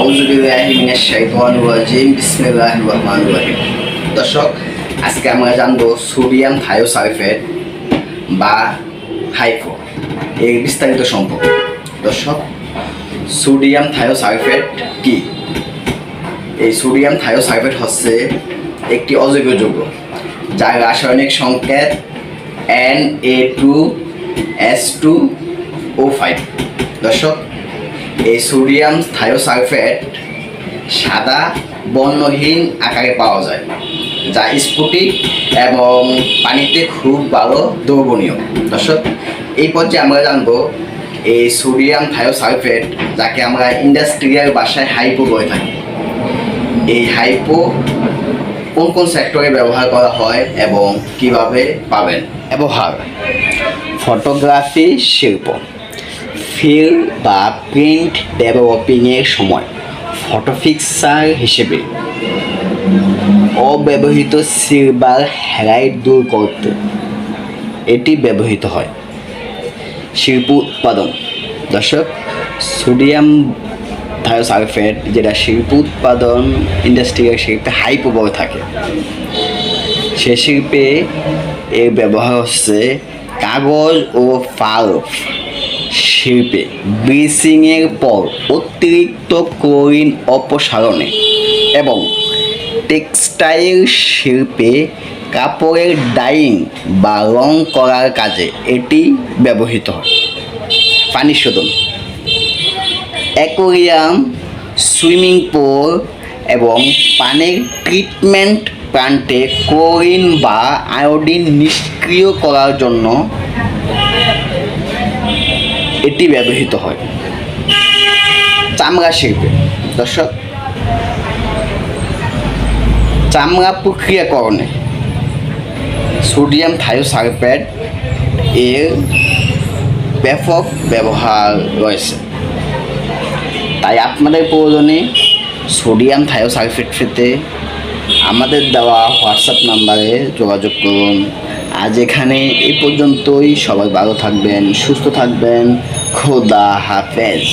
আউযুবিল্লাহি মিনাশ শাইতানির রাজিম বিসমিল্লাহির রহমানির রহিম। দর্শক, আজকে আমরা জানবো সোডিয়াম থায়োসালফেট বা হাইপো এর বিস্তারিত সম্পর্কে। দর্শক, সোডিয়াম থায়োসালফেট কি? এই সোডিয়াম থায়োসালফেট হচ্ছে একটি অজৈব যৌগ যার রাসায়নিক সংকেত Na2S2O5। দর্শক, এই সোডিয়াম থায়োসালফেট সাদা বর্ণহীন আকারে পাওয়া যায়, যা স্ফটিক এবং পানিতে খুব ভালো দ্রবণীয়। দর্শক, এই পর্যায়ে আমরা জানবো এই সোডিয়াম থায়োসালফেট, যাকে আমরা ইন্ডাস্ট্রিয়াল ভাষায় হাইপো বলে থাকি, এই হাইপো কোন কোন সেক্টরে ব্যবহার করা হয় এবং কিভাবে পাবেন। ব্যবহার: ফটোগ্রাফি শিল্প, ফিল্ম বা প্রিন্ট ডেভেলপিংয়ের সময় ফটো ফিক্সার হিসেবে অব্যবহৃত সিলভার হ্যালাইড দূর করতে এটি ব্যবহৃত হয়। শিল্প উৎপাদন: দর্শক, সোডিয়াম থায়োসালফেট যেটা শিল্প উৎপাদন ইন্ডাস্ট্রিয়াল শিল্পে হাইপো বলে থাকে, সে শিল্পে এর ব্যবহার হচ্ছে কাগজ ও পাল্প শিল্পে ব্লিচিংয়ের পর অতিরিক্ত ক্লোরিন অপসারণে এবং টেক্সটাইল শিল্পে কাপড়ের ডাইং বা রং করার কাজে এটি ব্যবহৃত হয়। পানি শোধন: অ্যাকোয়ারিয়াম, সুইমিং পুল এবং পানির ট্রিটমেন্ট প্ল্যান্টে ক্লোরিন বা আয়োডিন নিষ্ক্রিয় করার জন্য এটি ব্যবহৃত হয়। চামড়া শিল্পে: দর্শক, চামড়া প্রক্রিয়াকরণে সোডিয়াম থায়োসালফেট এর ব্যাপক ব্যবহার রয়েছে। তাই আপনাদের প্রয়োজনে সোডিয়াম থায়োসালফেট পেতে আমাদের দেওয়া হোয়াটসঅ্যাপ নাম্বারে যোগাযোগ করুন। আজ এখানে এই পর্যন্তই। সবাই ভালো থাকবেন, সুস্থ থাকবেন। খোদা হাফেজ।